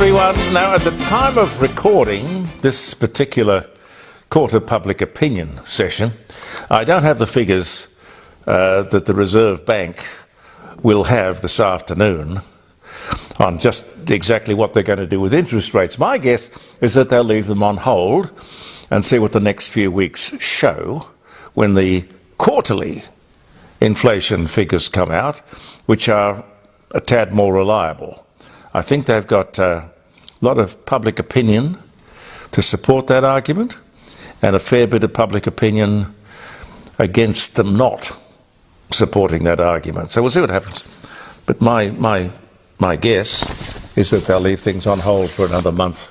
everyone. Now, at the time of recording this particular Court of Public Opinion session, I don't have the figures that the Reserve Bank will have this afternoon on just exactly what they're going to do with interest rates. My guess is that they'll leave them on hold and see what the next few weeks show when the quarterly inflation figures come out, which are a tad more reliable. I think they've got a lot of public opinion to support that argument and a fair bit of public opinion against them not supporting that argument. So we'll see what happens. But my guess is that they'll leave things on hold for another month.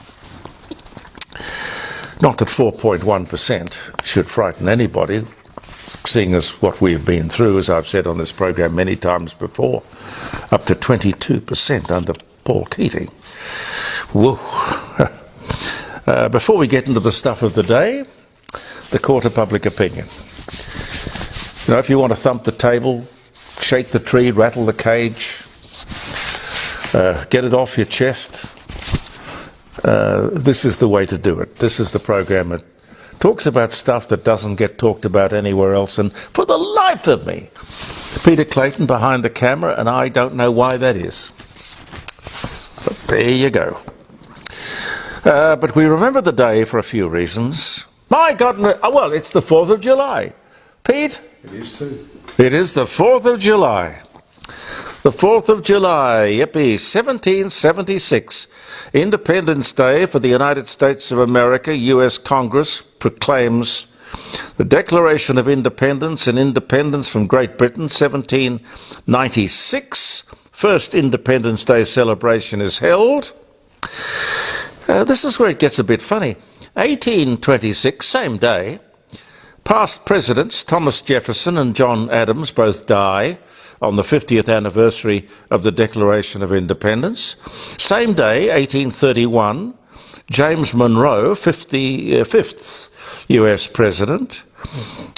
Not that 4.1% should frighten anybody, seeing as what we've been through, as I've said on this program many times before, up to 22% under Paul Keating. Whoa. Before we get into the stuff of the day, the Court of Public Opinion. You know, if you want to thump the table, shake the tree, rattle the cage, get it off your chest, this is the way to do it. This is the program that talks about stuff that doesn't get talked about anywhere else. And for the life of me, Peter Clayton behind the camera, and I don't know why that is. But there you go. But we remember the day for a few reasons. My God, well, it's the 4th of July. Pete? It is too. It is the 4th of July. The 4th of July, yippee, 1776, Independence Day for the United States of America. U.S. Congress proclaims the Declaration of Independence and independence from Great Britain, 1796. First Independence Day celebration is held. This is where it gets a bit funny. 1826, same day, past presidents Thomas Jefferson and John Adams both die on the 50th anniversary of the Declaration of Independence. Same day, 1831, James Monroe, 55th US president,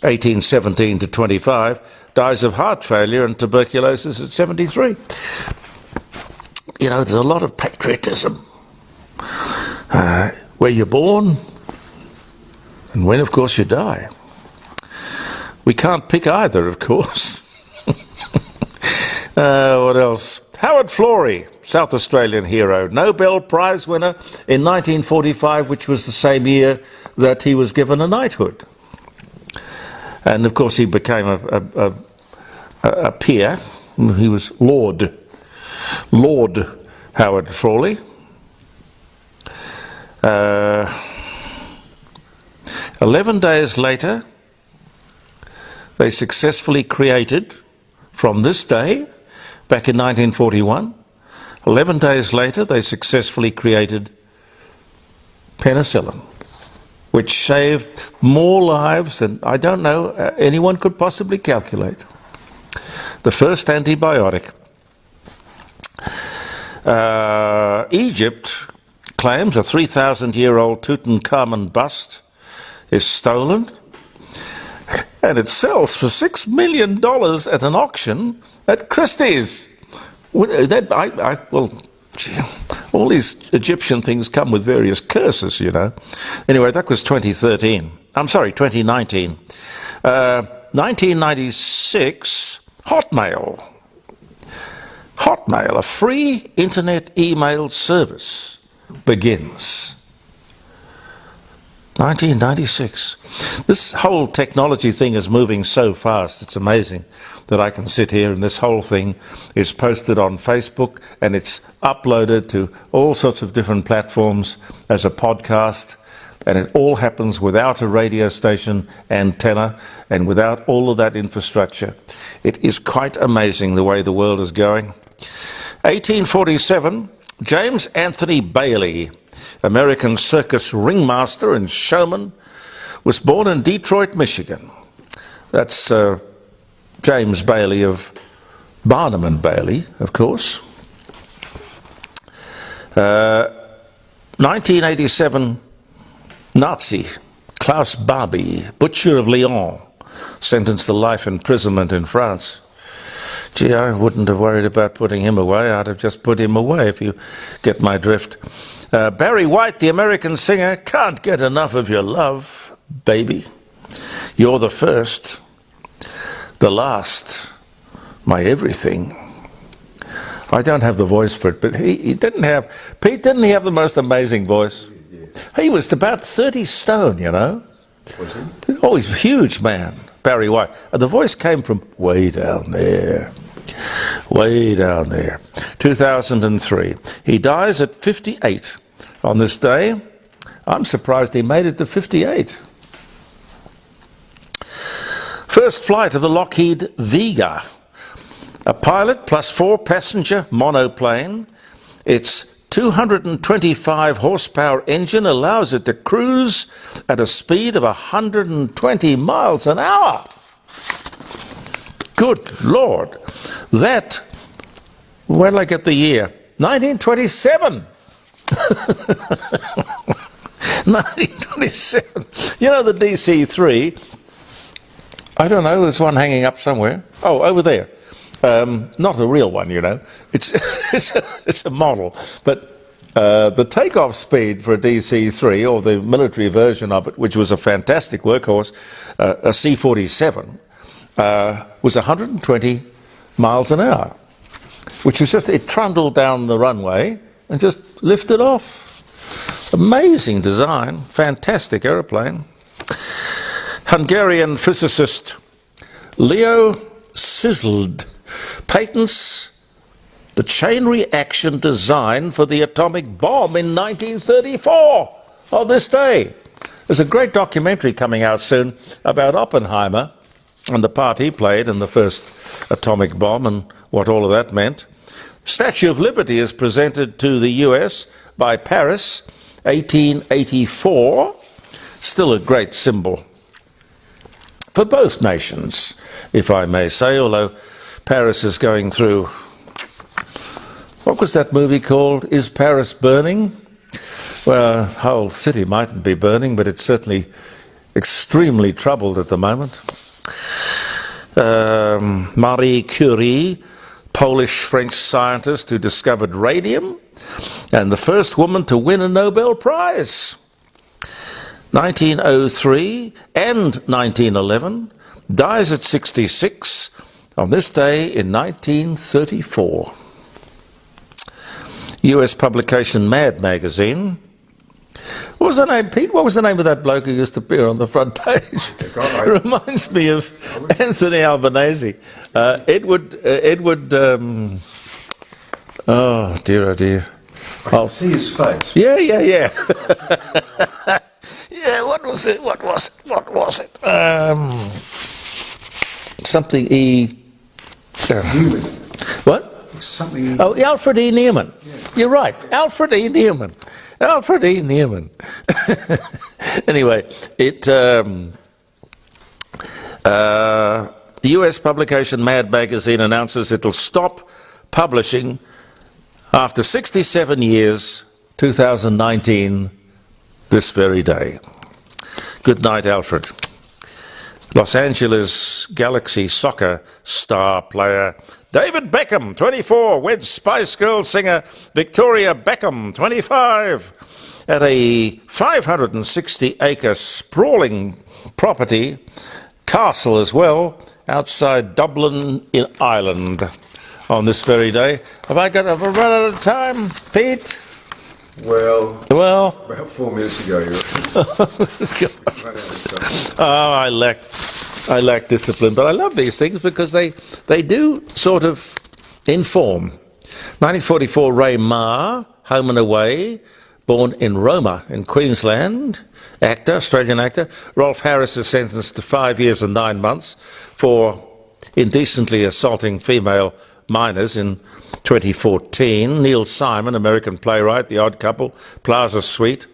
1817 to 25, dies of heart failure and tuberculosis at 73. You know, there's a lot of patriotism. Where you're born and when, of course, you die. We can't pick either, of course. What else? Howard Florey, South Australian hero, Nobel Prize winner in 1945, which was the same year that he was given a knighthood. And, of course, he became a peer. He was Lord Howard Florey. 11 days later, they successfully created, from this day, back in 1941, 11 days later, they successfully created penicillin, which saved more lives than, I don't know, anyone could possibly calculate. The first antibiotic. Egypt claims a 3,000-year-old Tutankhamun bust is stolen, and it sells for $6 million at an auction at Christie's. All these Egyptian things come with various curses, you know. Anyway, that was 2019. 1996, Hotmail, a free internet email service, begins. 1996. This whole technology thing is moving so fast, it's amazing that I can sit here and this whole thing is posted on Facebook and it's uploaded to all sorts of different platforms as a podcast, and it all happens without a radio station antenna and without all of that infrastructure. It is quite amazing the way the world is going. 1847, James Anthony Bailey, American circus ringmaster and showman, was born in Detroit, Michigan. That's James Bailey of Barnum and Bailey, of course. 1987, Nazi Klaus Barbie, butcher of Lyon, sentenced to life imprisonment in France. Gee, I wouldn't have worried about putting him away. I'd have just put him away, if you get my drift. Barry White, the American singer, can't get enough of your love, baby. You're the first, the last, my everything. I don't have the voice for it, but Pete didn't he have the most amazing voice? He was about 30 stone, you know. Was he? Oh, he's a huge man, Barry White. And the voice came from way down there. Way down there. 2003. He dies at 58 on this day. I'm surprised he made it to 58. First flight of the Lockheed Vega. A pilot plus 4 passenger monoplane. Its 225 horsepower engine allows it to cruise at a speed of 120 miles an hour. Good Lord. That, where did I get the year? 1927. 1927. You know the DC-3? I don't know, there's one hanging up somewhere. Oh, over there. Not a real one, you know. It's a model. But the takeoff speed for a DC-3, or the military version of it, which was a fantastic workhorse, a C-47, was 120 miles an hour, which was just, it trundled down the runway and just lifted off. Amazing design, fantastic aeroplane. Hungarian physicist Leo Szilard patents the chain reaction design for the atomic bomb in 1934, on this day. There's a great documentary coming out soon about Oppenheimer and the part he played in the first atomic bomb and what all of that meant. Statue of Liberty is presented to the US by Paris, 1884. Still a great symbol for both nations, if I may say, although Paris is going through, what was that movie called? Is Paris Burning? Well, the whole city mightn't be burning, but it's certainly extremely troubled at the moment. Marie Curie, Polish-French scientist who discovered radium, and the first woman to win a Nobel Prize. 1903 and 1911, dies at 66 on this day in 1934. US publication Mad Magazine. What was the name, Pete? What was the name of that bloke who used to appear on the front page? It reminds me of Anthony Albanese. Edward, oh dear, oh dear. I can see his face. Yeah. Yeah, what was it? Something E. Newman. What? Something. Oh, Alfred E. Newman. Yeah. You're right, Alfred E. Newman. Alfred E. Newman. Anyway, the US publication Mad Magazine announces it'll stop publishing after 67 years, 2019, this very day. Good night, Alfred. Los Angeles Galaxy soccer star player David Beckham, 24, weds Spice Girl singer Victoria Beckham, 25, at a 560-acre sprawling property, castle as well, outside Dublin in Ireland on this very day. Have I run out of time, Pete? Well, about 4 minutes ago, you were. I lack discipline, but I love these things because they do sort of inform. 1944, Ray Marr, Home and Away, born in Roma in Queensland, actor, Australian actor. Rolf Harris is sentenced to 5 years and 9 months for indecently assaulting female minors in 2014. Neil Simon, American playwright, The Odd Couple, Plaza Suite.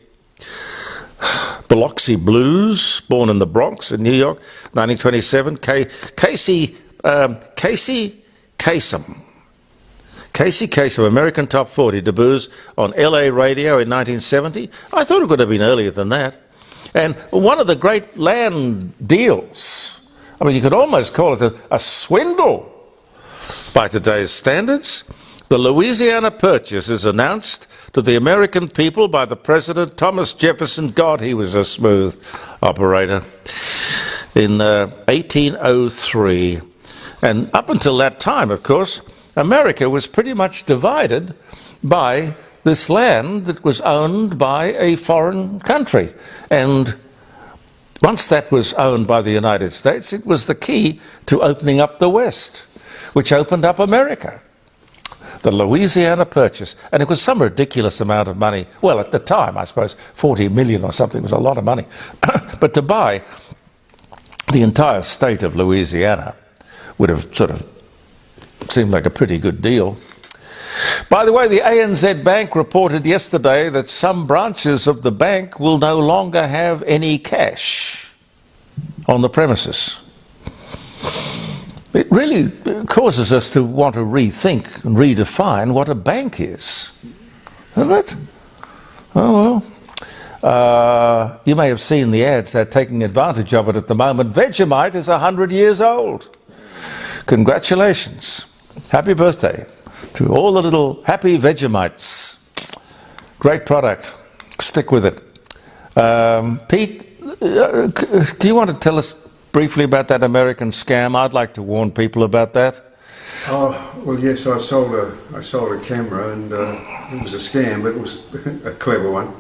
Biloxi Blues, born in the Bronx in New York, 1927. Casey Kasem, American Top 40, debuts on LA radio in 1970. I thought it would have been earlier than that. And one of the great land deals, I mean, you could almost call it a swindle, by today's standards. The Louisiana Purchase is announced to the American people by the President Thomas Jefferson. God, he was a smooth operator. In 1803. And up until that time, of course, America was pretty much divided by this land that was owned by a foreign country. And once that was owned by the United States, it was the key to opening up the West, which opened up America. The Louisiana Purchase. And it was some ridiculous amount of money. Well, at the time, I suppose, 40 million or something was a lot of money. But to buy the entire state of Louisiana would have sort of seemed like a pretty good deal. By the way, the ANZ Bank reported yesterday that some branches of the bank will no longer have any cash on the premises. It really causes us to want to rethink and redefine what a bank is, doesn't it? Oh well. You may have seen the ads. They're taking advantage of it at the moment. Vegemite is 100 years old. Congratulations. Happy birthday to all the little happy Vegemites. Great product. Stick with it. Pete, do you want to tell us briefly about that American scam? I'd like to warn people about that. Oh, well, yes, I sold a camera, and it was a scam, but it was a clever one.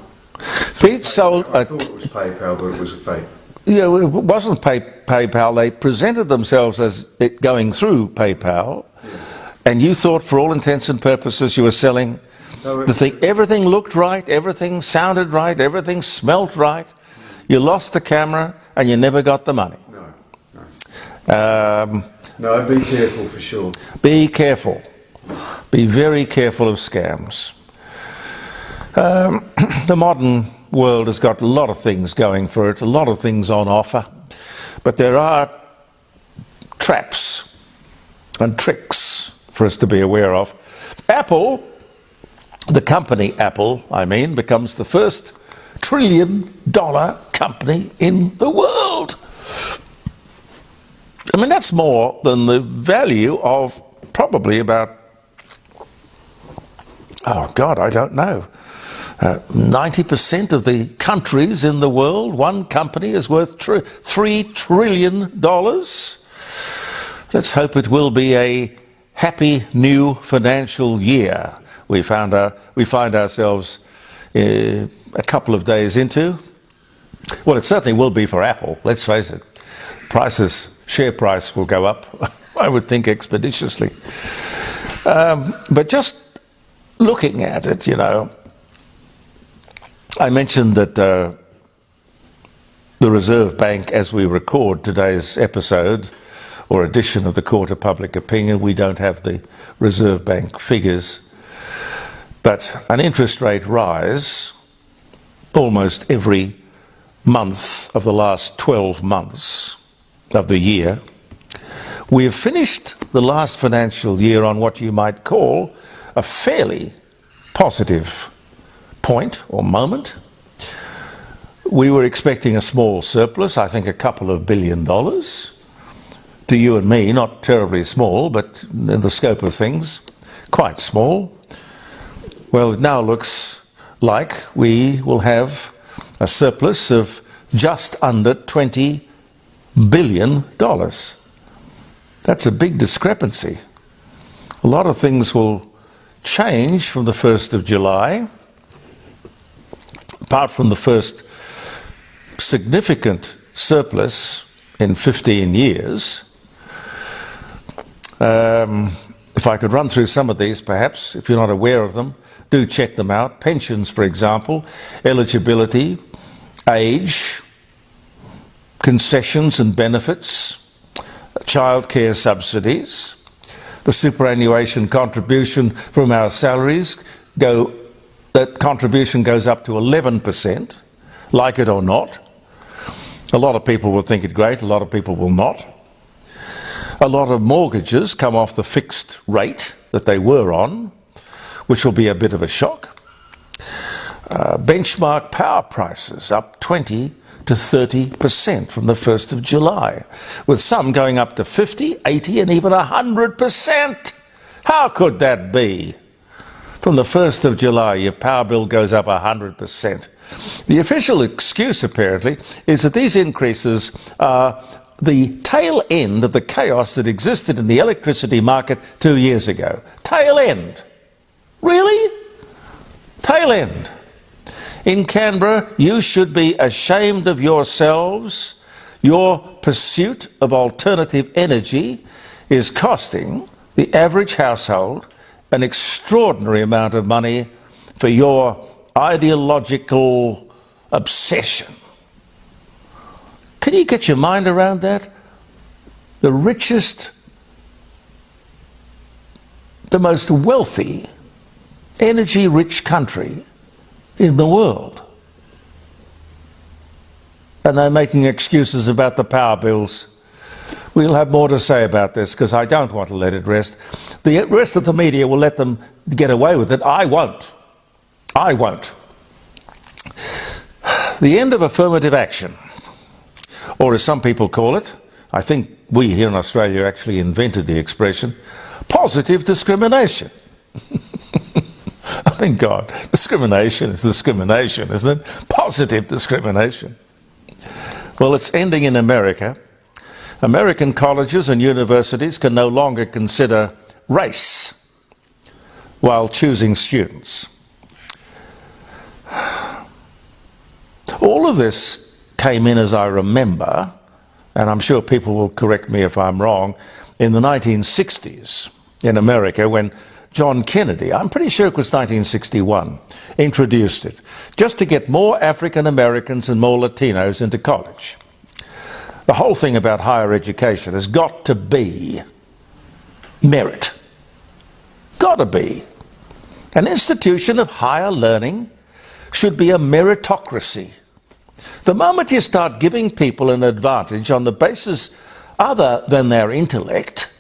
Pete sold I thought it was PayPal, but it was a fake. Yeah, it wasn't PayPal. They presented themselves as it going through PayPal, and you thought, for all intents and purposes, you were selling the thing. Everything looked right, everything sounded right, everything smelt right. You lost the camera, and you never got the money. No, be careful for sure. Be careful. Be very careful of scams. The modern world has got a lot of things going for it, a lot of things on offer, but there are traps and tricks for us to be aware of. Apple, the company Apple, becomes the first $1 trillion company in the world. I mean, that's more than the value of probably about, oh God, I don't know, 90% of the countries in the world. One company is worth $3 trillion. Let's hope it will be a happy new financial year. We find ourselves a couple of days into. Well, it certainly will be for Apple, let's face it. Share price will go up, I would think, expeditiously. But just looking at it, I mentioned that the Reserve Bank, as we record today's episode or edition of the Court of Public Opinion, we don't have the Reserve Bank figures, but an interest rate rise almost every month of the last 12 months of the year. We have finished the last financial year on what you might call a fairly positive point or moment. We were expecting a small surplus, I think a couple of $2 billion. To you and me, not terribly small, but in the scope of things, quite small. Well, it now looks like we will have a surplus of just under $20 billion. That's a big discrepancy. A lot of things will change from the 1st of July. Apart from the first significant surplus in 15 years, if I could run through some of these, perhaps, if you're not aware of them, do check them out. Pensions, for example, eligibility, age, concessions and benefits, childcare subsidies, the superannuation contribution from our salaries that contribution goes up to 11%, like it or not. A lot of people will think it great, a lot of people will not. A lot of mortgages come off the fixed rate that they were on, which will be a bit of a shock. benchmark power prices up 20 to 30% from the 1st of July, with some going up to 50, 80 and even 100%. How could that be? From the 1st of July, your power bill goes up 100%. The official excuse, apparently, is that these increases are the tail end of the chaos that existed in the electricity market 2 years ago. Tail end. Really? Tail end. In Canberra, you should be ashamed of yourselves. Your pursuit of alternative energy is costing the average household an extraordinary amount of money for your ideological obsession. Can you get your mind around that? The richest, the most wealthy, energy-rich country in the world. And they're making excuses about the power bills. We'll have more to say about this because I don't want to let it rest. The rest of the media will let them get away with it. I won't. I won't. The end of affirmative action, or as some people call it, I think we here in Australia actually invented the expression, positive discrimination. I mean, God, discrimination is discrimination, isn't it? Positive discrimination. Well, it's ending in America. American colleges and universities can no longer consider race while choosing students. All of this came in, as I remember, and I'm sure people will correct me if I'm wrong, in the 1960s in America when John Kennedy, I'm pretty sure it was 1961, introduced it, just to get more African Americans and more Latinos into college. The whole thing about higher education has got to be merit. Got to be. An institution of higher learning should be a meritocracy. The moment you start giving people an advantage on the basis other than their intellect,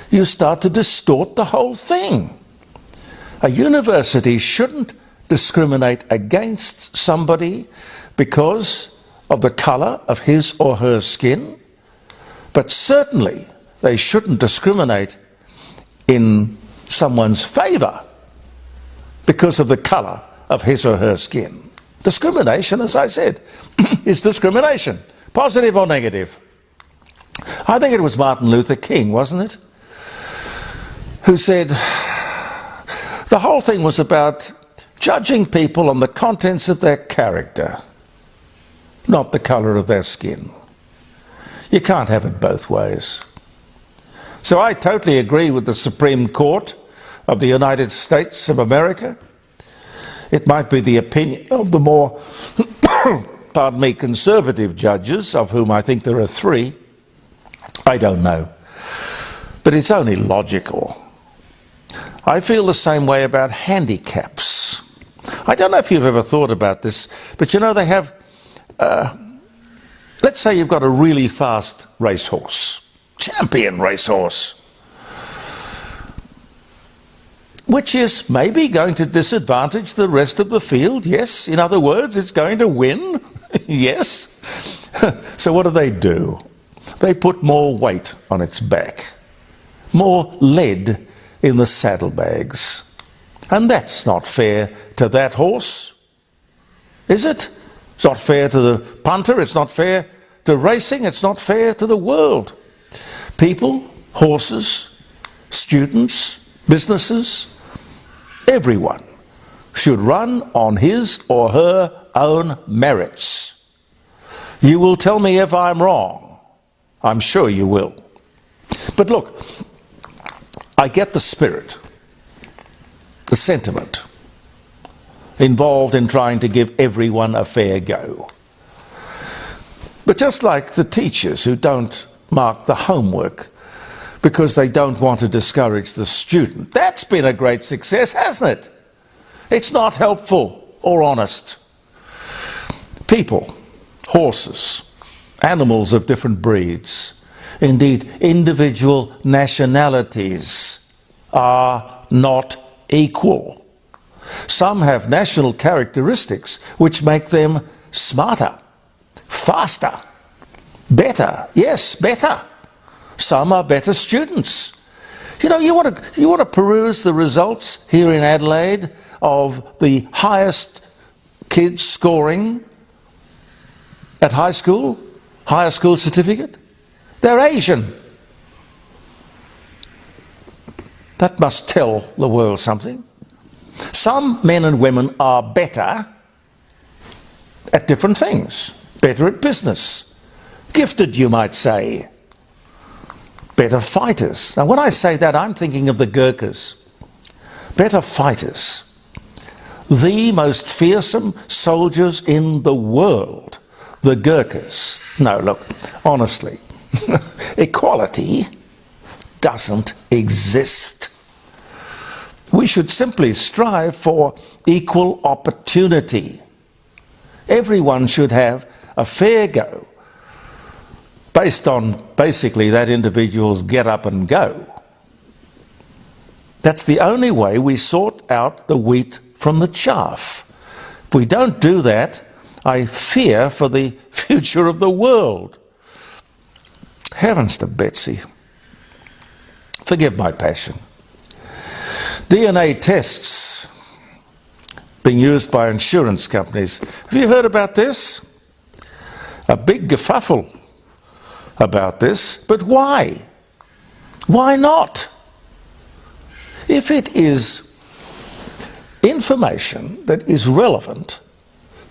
you start to distort the whole thing. A university shouldn't discriminate against somebody because of the colour of his or her skin, but certainly they shouldn't discriminate in someone's favour because of the colour of his or her skin. Discrimination, as I said, is discrimination, positive or negative. I think it was Martin Luther King, wasn't it, who said the whole thing was about judging people on the contents of their character, not the colour of their skin. You can't have it both ways. So I totally agree with the Supreme Court of the United States of America. It might be the opinion of the more, pardon me, conservative judges, of whom I think there are 3. I don't know. But it's only logical. I feel the same way about handicaps. I don't know if you've ever thought about this, but you know they have, let's say you've got a really fast racehorse, champion racehorse, which is maybe going to disadvantage the rest of the field, yes. In other words, it's going to win, yes. So what do? They put more weight on its back, more lead in the saddlebags. And that's not fair to that horse, is it? It's not fair to the punter, it's not fair to racing, it's not fair to the world. People, horses, students, businesses, everyone should run on his or her own merits. You will tell me if I'm wrong. I'm sure you will. But look, I get the spirit, the sentiment involved in trying to give everyone a fair go. But just like the teachers who don't mark the homework because they don't want to discourage the student, that's been a great success, hasn't it? It's not helpful or honest. People, horses, animals of different breeds, indeed individual nationalities are not equal. Some have national characteristics which make them smarter, faster, better. Yes, better. Some are better students. You know, you want to peruse the results here in Adelaide of the highest kids scoring at high school, higher school certificate. They're Asian. That must tell the world something. Some men and women are better at different things. Better at business. Gifted, you might say. Better fighters. Now, when I say that, I'm thinking of the Gurkhas. Better fighters. The most fearsome soldiers in the world. The Gurkhas. No, look, honestly, equality doesn't exist. We should simply strive for equal opportunity. Everyone should have a fair go based on basically that individual's get up and go. That's the only way we sort out the wheat from the chaff. If we don't do that, I fear for the future of the world. Heavens to Betsy. Forgive my passion. DNA tests being used by insurance companies. Have you heard about this? A big kerfuffle about this, but why? Why not? If it is information that is relevant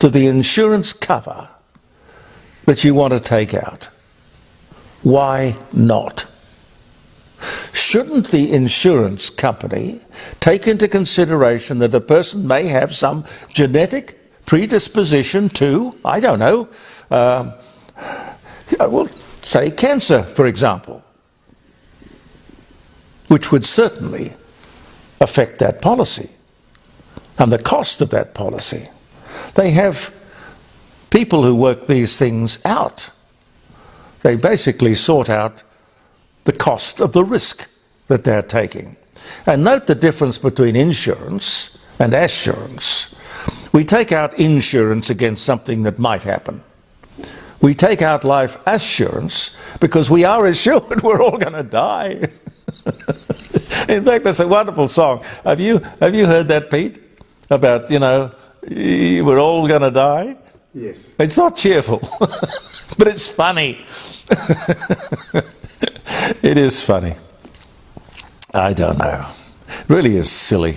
to the insurance cover that you want to take out, why not? Shouldn't the insurance company take into consideration that a person may have some genetic predisposition to, I don't know, well, say cancer, for example, which would certainly affect that policy and the cost of that policy. They have people who work these things out. They basically sort out the cost of the risk that they're taking. And note the difference between insurance and assurance. We take out insurance against something that might happen. We take out life assurance because we are assured we're all going to die. In fact, that's a wonderful song. Have you heard that, Pete? About, you know, we're all going to die? Yes. It's not cheerful, but it's funny. It is funny. I don't know. It really is silly.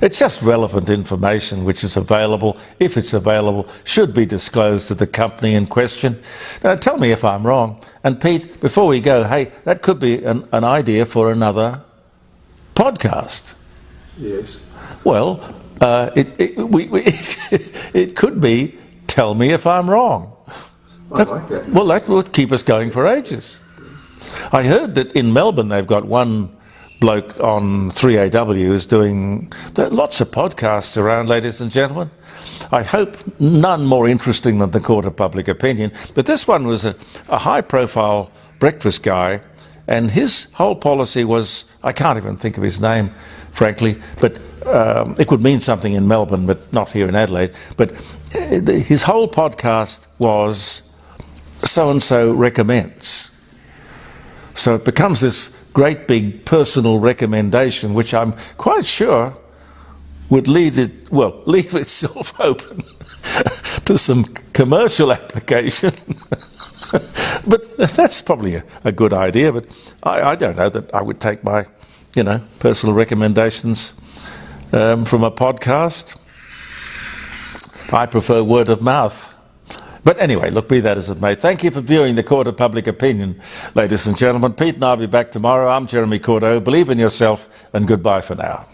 It's just relevant information which is available, if it's available, should be disclosed to the company in question. Now, tell me if I'm wrong. And Pete, before we go, hey, that could be an idea for another podcast. Yes. Well, it could be, tell me if I'm wrong. I like that. Well, that would keep us going for ages. I heard that in Melbourne they've got one bloke on 3AW who's doing lots of podcasts around, ladies and gentlemen. I hope none more interesting than the Court of Public Opinion. But this one was a high-profile breakfast guy, and his whole policy was, I can't even think of his name, frankly, but it would mean something in Melbourne, but not here in Adelaide. But his whole podcast was so-and-so recommends. So it becomes this great big personal recommendation, which I'm quite sure would leave itself open to some commercial application. But that's probably a good idea, but I don't know that I would take my, personal recommendations from a podcast. I prefer word of mouth. But anyway, look, be that as it may. Thank you for viewing the Court of Public Opinion, ladies and gentlemen. Pete and I'll be back tomorrow. I'm Jeremy Cordeaux. Believe in yourself, and goodbye for now.